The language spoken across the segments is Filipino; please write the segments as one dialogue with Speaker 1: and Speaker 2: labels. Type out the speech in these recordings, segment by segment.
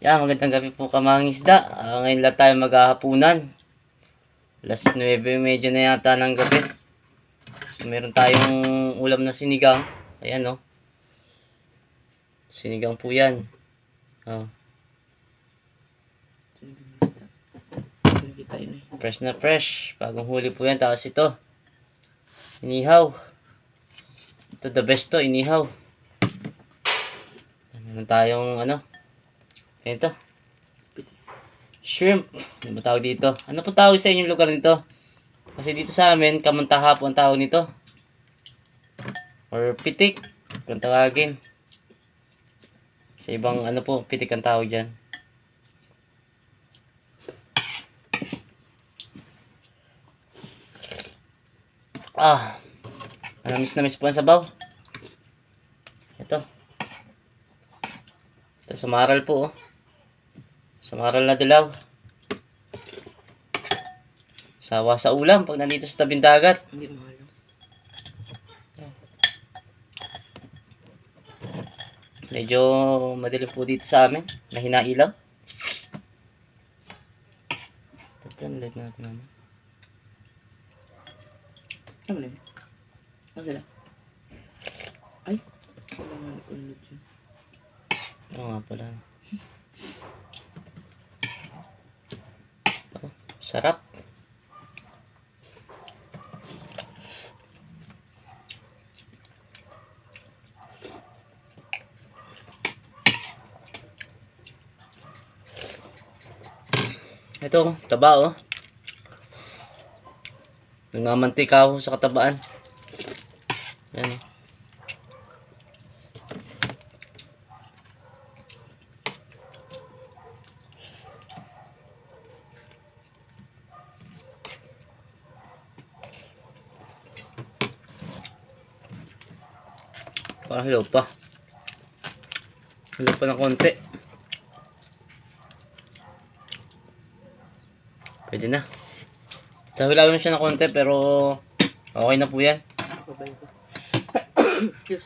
Speaker 1: Yeah, magandang gabi po kamang isda. Ngayon lang tayo maghahapunan. Alas 9:30 na yata ng gabi. So, meron tayong ulam na sinigang. Ayan, no. Sinigang po yan. Oh. Fresh na fresh. Bagong huli po yan. Tapos ito. Inihaw. Ito the best to. Inihaw. Meron tayong ano. Ito. Shrimp. Ano ba tawag dito? Ano po tawag sa inyong lugar nito? Kasi dito sa amin, kamuntaha po ang tawag nito. Or pitik. Kung tawagin. Sa ibang ano po, pitik ang tawag dyan. Manamis na miss po ang sabaw. Ito. Ito samaral po, oh. Samaral na dilaw. Sawa sa ulam pag nandito sa tabing dagat.
Speaker 2: Hindi mahal.
Speaker 1: Medyo madilim po dito sa amin. Mahina ilaw. Tapos light natin naman.
Speaker 2: Ano na yun? Ano sila? Ay! Wala nga ulit yun.
Speaker 1: Oo nga pala. Oh, sarap. Ito, taba, oh. Nangamantika ako sa katabaan. Ayan. Parang hilaw pa. Hilaw pa ng konti. Pwede na. Dahil siya ng konti pero okay na po yan.
Speaker 2: Babay ko. Excuse.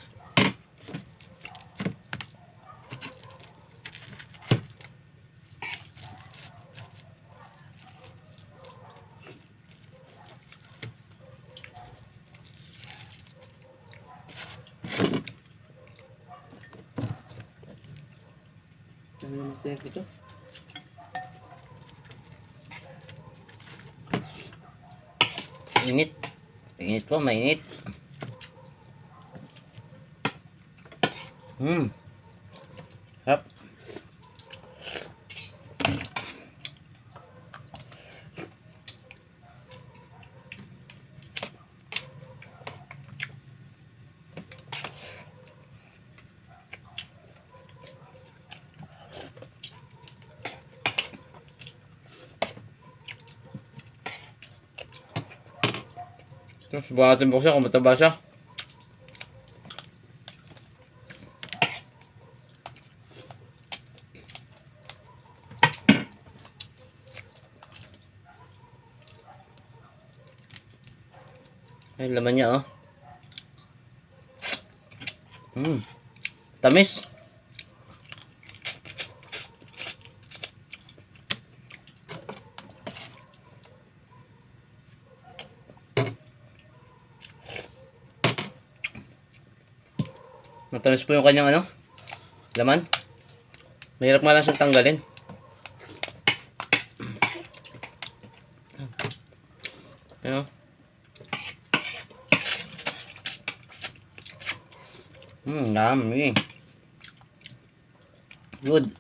Speaker 2: Dami naman siya ito.
Speaker 1: Init. Init po, mainit. Sarap. Ito, subukan natin buksan kung mataba siya. Ay, laman niya, oh. Tamis. Matamis po yung kanyang ano, laman. Mahirap nga lang siyang tanggalin. Ano? Dami. Good.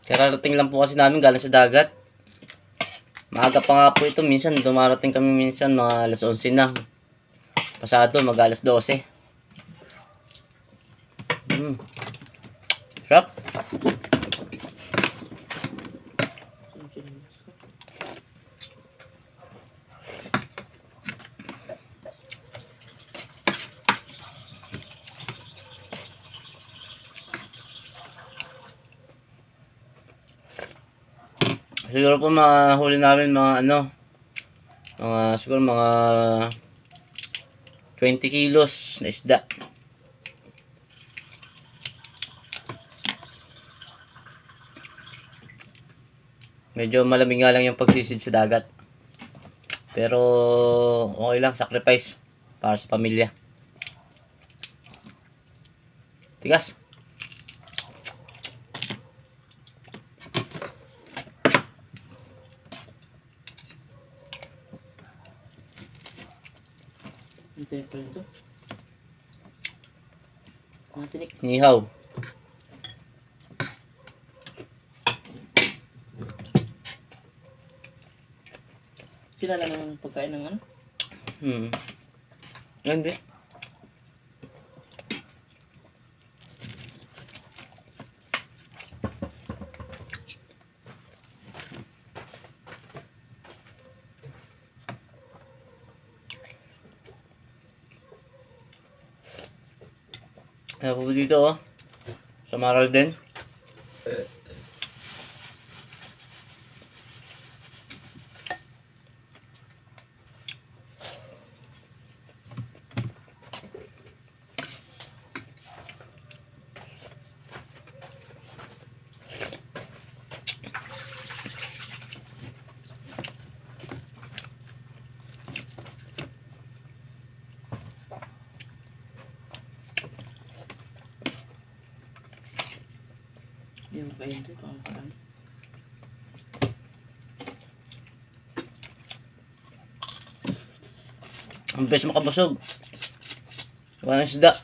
Speaker 1: Kararating lang po kasi namin galing sa dagat. Maaga pa nga po ito. Minsan dumarating kami minsan mga alas 11 na. Pasado mag alas 12. Sarap. Siguro po mahuli namin mga ano, siguro mga 20 kilos na isda. Medyo malamig nga lang yung pagsisid sa dagat. Pero okay lang, sacrifice para sa pamilya. Tigas.
Speaker 2: Hintayin pa rin ito. Mga tinik.
Speaker 1: Nihaw.
Speaker 2: Sila lang ang pagkain ng ano?
Speaker 1: Hindi. Ako dito oh. Sa Maral din.
Speaker 2: Yung kain ito, pang.
Speaker 1: Ang best makabusog. Wala ng isda.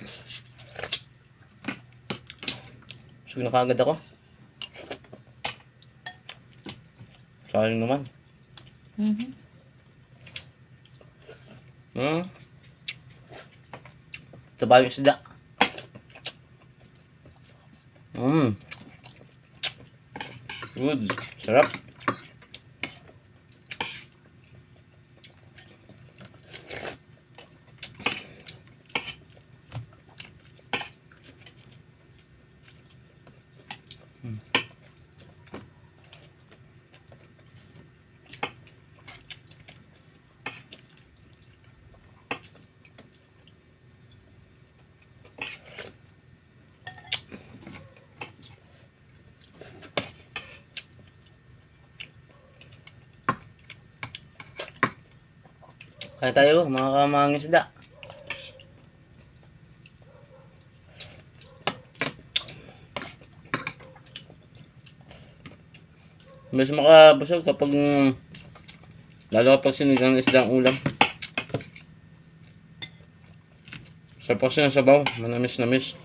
Speaker 1: Busog na kagad ako. Sayang naman. Taba yung isda. Good. Sarap. Kaya tayo mga kamangisda. Mas makabusog kapag lalo kapag sinigang ng isda ang ulam. Sarap kasi ng sabaw, manamis-namis.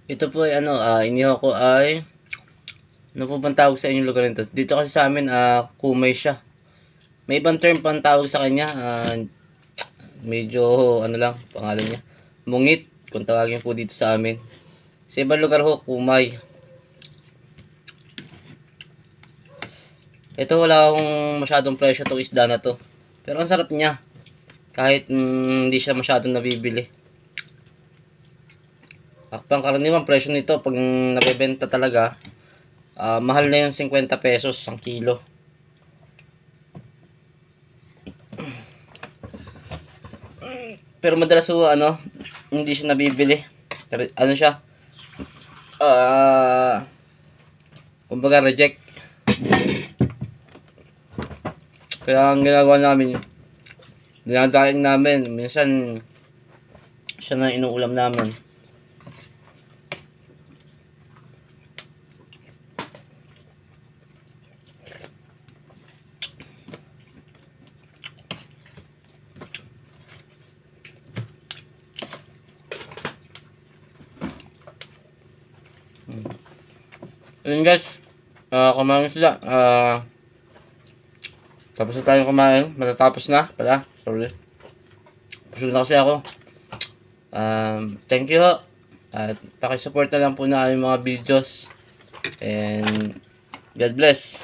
Speaker 1: Ito po ay inihaw ko ay ano po bang tawag sa inyong lugar nito? Dito kasi sa amin kumay siya. May ibang term pang tawag sa kanya, medyo ano lang pangalan niya. Mungit kung tawagin po dito sa amin. Sa ibang lugar ho kumay. Ito wala akong masyadong presyo tong isda na to. Pero ang sarap niya. Kahit hindi siya masyadong nabibili. Pangkaraniwan presyo nito pag nabebenta talaga, mahal na yung 50 pesos ang kilo. Pero madalas hindi siya nabibili. Ano siya? Kumbaga reject. Kaya ang ginagawa namin, dinadaing namin, minsan siya na inuulam namin. Ayun guys, kumain sila. Tapos na tayong kumain. Matatapos na pala. Sorry. Busog na kasi ako. Thank you ho. At pakisupport na lang po na aming mga videos. And God bless.